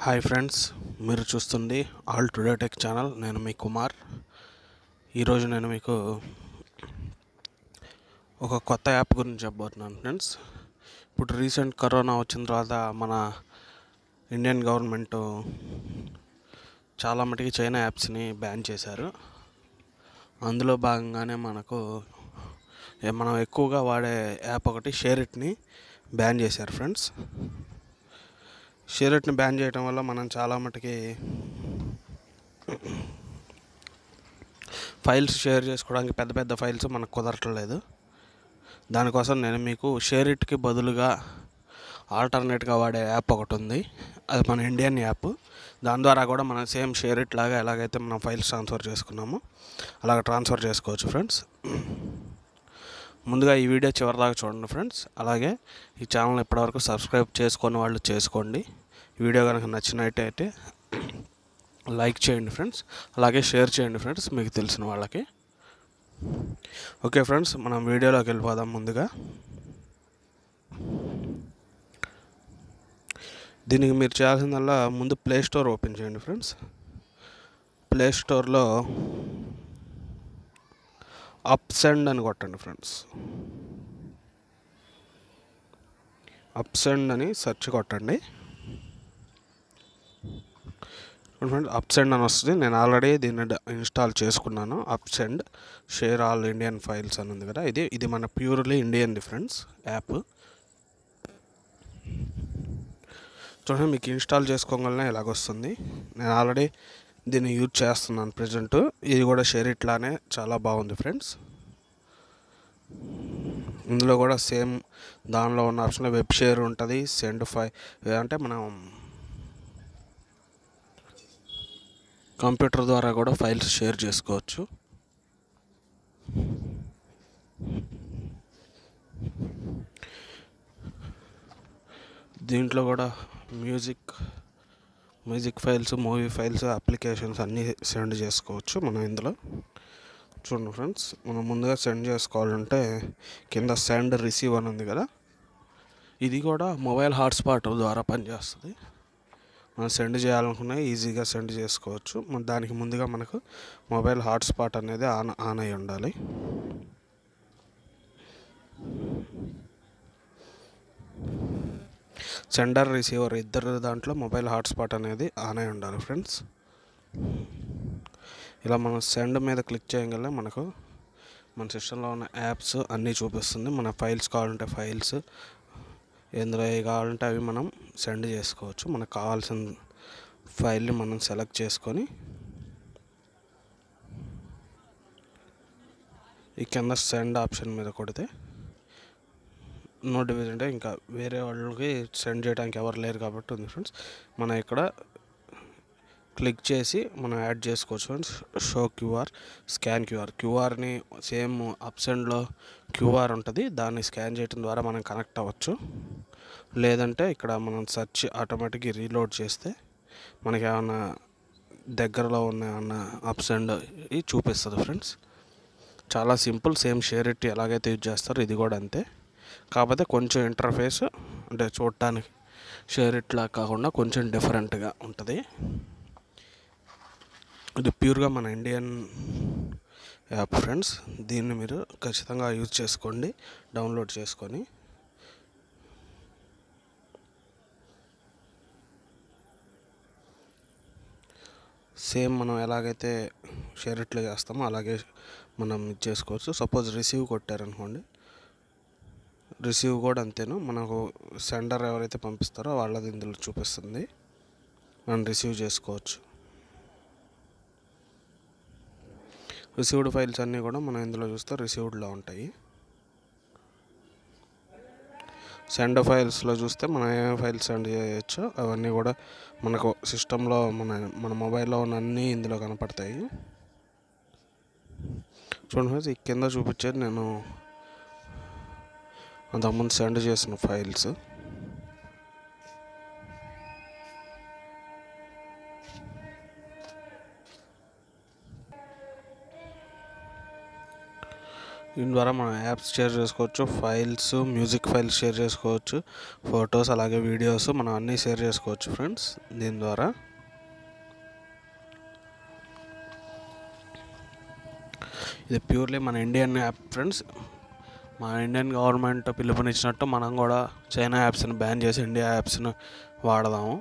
Hi friends, మీరు చూస్తుంది all today tech channel. నేను మీ కుమార్. ఈరోజు నేను మీకు ఒక కొత్త యాప్ గురించి చెప్పబోతున్నాను ఫ్రెండ్స్. ఇప్పుడు రీసెంట్ కరోనా వచ్చిన తర్వాత మన ఇండియన్ గవర్నమెంట్ చాలా మటుకి చైనా యాప్స్ని బ్యాన్ చేశారు. అందులో భాగంగానే మనం ఎక్కువగా వాడే యాప్ ఒకటి షేరిట్ని బ్యాన్ చేశారు ఫ్రెండ్స్. షేరిట్ని బ్యాన్ చేయడం వల్ల మనం చాలా మటుకి ఫైల్స్ షేర్ చేసుకోవడానికి పెద్ద పెద్ద ఫైల్స్ మనకు కుదరట్లేదు. దానికోసం నేను మీకు షేరిట్కి బదులుగా ఆల్టర్నేట్గా వాడే యాప్ ఒకటి ఉంది. అది మన ఇండియన్ యాప్. దాని ద్వారా కూడా మనం సేమ్ షేరిట్ లాగా ఎలాగైతే మనం ఫైల్స్ ట్రాన్స్ఫర్ చేసుకున్నామో అలాగ ట్రాన్స్ఫర్ చేసుకోవచ్చు ఫ్రెండ్స్. ముందుగా ఈ వీడియో చివరిదాకా చూడండి ఫ్రెండ్స్. అలాగే ఈ ఛానల్ ఇప్పటివరకు సబ్స్క్రైబ్ చేసుకొని వాళ్ళు చేసుకోండి. ఈ వీడియో కనుక నచ్చినట్టయితే లైక్ చేయండి ఫ్రెండ్స్. అలాగే షేర్ చేయండి ఫ్రెండ్స్ మీకు తెలిసిన వాళ్ళకి. ఓకే ఫ్రెండ్స్, మనం వీడియోలోకి వెళ్ళిపోదాం. ముందుగా దీనికి మీరు చేయాల్సిందల్లా ముందు ప్లే స్టోర్ ఓపెన్ చేయండి ఫ్రెండ్స్. ప్లే స్టోర్లో upsend అని కొట్టండి ఫ్రెండ్స్. upsend అని సెర్చ్ కొట్టండి ఫ్రెండ్స్. upsend అని వస్తుంది. నేను ఆల్రెడీ దీన్ని ఇన్స్టాల్ చేసుకున్నాను. upsend share all Indian files అని ఉంది కదా, ఇది మన ప్యూర్లీ ఇండియన్ ఫ్రెండ్స్ యాప్. చూడండి, మీకు ఇన్స్టాల్ చేసుకోగలనే ఇలాగొస్తుంది. నేను ఆల్రెడీ దీన్ని యూజ్ చేస్తున్నాను ప్రజెంట్. ఇది కూడా షేరిట్ లానే చాలా బాగుంది ఫ్రెండ్స్. ఇందులో కూడా సేమ్ దానిలో ఉన్న ఆప్షన్లో వెబ్ షేర్ ఉంటుంది, సెండ్ ఫైల్ అంటే మనం కంప్యూటర్ ద్వారా కూడా ఫైల్స్ షేర్ చేసుకోవచ్చు. దీంట్లో కూడా music files, movie files, applications అన్నీ సెండ్ చేసుకోవచ్చు మనం ఇందులో. చూడండి ఫ్రెండ్స్, మనం ముందుగా సెండ్ చేసుకోవాలంటే కింద సెండ్ రిసీవ్ అని ఉంది కదా, ఇది కూడా మొబైల్ హాట్స్పాట్ ద్వారా పనిచేస్తుంది. మనం సెండ్ చేయాలనుకున్నా ఈజీగా సెండ్ చేసుకోవచ్చు. దానికి ముందుగా మనకు మొబైల్ హాట్స్పాట్ అనేది ఆన్ అయి ఉండాలి. సెండర్ రిసీవర్ ఇద్దరు దాంట్లో మొబైల్ హాట్స్పాట్ అనేది ఆన్ అయి ఉండాలి ఫ్రెండ్స్. ఇలా మనం సెండ్ మీద క్లిక్ చేయగల మనకు మన సిస్టంలో ఉన్న యాప్స్ అన్నీ చూపిస్తుంది. మన ఫైల్స్ కావాలంటే ఫైల్స్, ఎందులో ఏ కావాలంటే అవి మనం సెండ్ చేసుకోవచ్చు. మనకు కావాల్సిన ఫైల్ని మనం సెలెక్ట్ చేసుకొని ఈ కింద సెండ్ ఆప్షన్ మీద కొడితే నోటిఫికేషన్ అంటే ఇంకా వేరే వాళ్ళకి సెండ్ చేయడానికి ఎవరు లేరు కాబట్టి ఉంది ఫ్రెండ్స్. మనం ఇక్కడ క్లిక్ చేసి మనం యాడ్ చేసుకోవచ్చు ఫ్రెండ్స్. షో క్యూఆర్, స్కాన్ క్యూఆర్ని సేమ్ upsendలో క్యూఆర్ ఉంటుంది, దాన్ని స్కాన్ చేయడం ద్వారా మనం కనెక్ట్ అవ్వచ్చు. లేదంటే ఇక్కడ మనం సెర్చ్ ఆటోమేటిక్గా రీలోడ్ చేస్తే మనకి ఏమన్నా దగ్గరలో ఉన్న ఏమన్నా upsend ఇది చూపిస్తుంది ఫ్రెండ్స్. చాలా సింపుల్. సేమ్ షేరిట్ ఎలాగైతే యూజ్ చేస్తారో ఇది కూడా అంతే. కాకపోతే కొంచెం ఇంటర్ఫేస్ అంటే చూడటానికి షేరిట్లా కాకుండా కొంచెం డిఫరెంట్గా ఉంటుంది. ఇది ప్యూర్గా మన ఇండియన్ యాప్ ఫ్రెండ్స్. దీన్ని మీరు ఖచ్చితంగా యూజ్ చేసుకోండి, డౌన్లోడ్ చేసుకొని. సేమ్ మనం ఎలాగైతే షేరిట్లో చేస్తామో అలాగే మనం ఇది చేసుకోవచ్చు. సపోజ్ రిసీవ్ కొట్టారనుకోండి, రిసీవ్ కూడా అంతేను. మనకు సెండర్ ఎవరైతే పంపిస్తారో వాళ్ళది ఇందులో చూపిస్తుంది, మనం రిసీవ్ చేసుకోవచ్చు. రిసీవ్డ్ ఫైల్స్ అన్నీ కూడా మనం ఇందులో చూస్తే రిసీవ్డ్లో ఉంటాయి. సెండ్ ఫైల్స్లో చూస్తే మనం ఏ ఫైల్స్ సెండ్ చేయొచ్చో అవన్నీ కూడా మనకు సిస్టంలో మన మొబైల్లో ఉన్న అన్నీ ఇందులో కనపడతాయి. చూడండి, ఈ కింద చూపించేది నేను అంతకుముందు సెండ్ చేసిన ఫైల్స్. దీని ద్వారా మనం యాప్స్ షేర్ చేసుకోవచ్చు, ఫైల్స్, మ్యూజిక్ ఫైల్స్ షేర్ చేసుకోవచ్చు, ఫొటోస్ అలాగే వీడియోస్ మనం అన్నీ షేర్ చేసుకోవచ్చు ఫ్రెండ్స్ దీని ద్వారా. ఇది ప్యూర్లీ మన ఇండియన్ యాప్ ఫ్రెండ్స్. మన ఇండియన్ గవర్నమెంట్ పిలుపునిచ్చినట్టు మనం కూడా చైనా యాప్స్ని బ్యాన్ చేసి ఇండియా యాప్స్ని వాడదాము.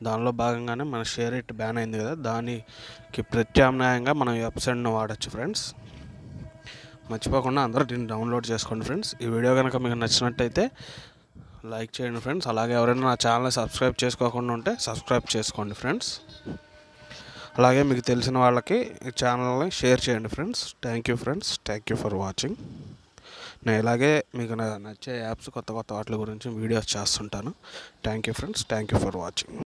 దానిలో భాగంగానే మన షేరెట్ బ్యాన్ అయింది కదా, దానికి ప్రత్యామ్నాయంగా మనం ఈ అప్సెండ్ని వాడచ్చు ఫ్రెండ్స్. మర్చిపోకుండా అందరూ దీన్ని డౌన్లోడ్ చేసుకోండి ఫ్రెండ్స్. ఈ వీడియో కనుక మీకు నచ్చినట్టయితే లైక్ చేయండి ఫ్రెండ్స్. అలాగే ఎవరైనా నా ఛానల్ని సబ్స్క్రైబ్ చేసుకోకుండా ఉంటే సబ్స్క్రైబ్ చేసుకోండి ఫ్రెండ్స్. అలాగే మీకు తెలిసిన వాళ్ళకి ఈ ఛానల్ని షేర్ చేయండి friends. Thank you friends, thank you for watching. నేను ఇలాగే మీకు నచ్చే యాప్స్ కొత్త వాటి గురించి వీడియోస్ చేస్తుంటాను. Thank you friends, thank you for watching.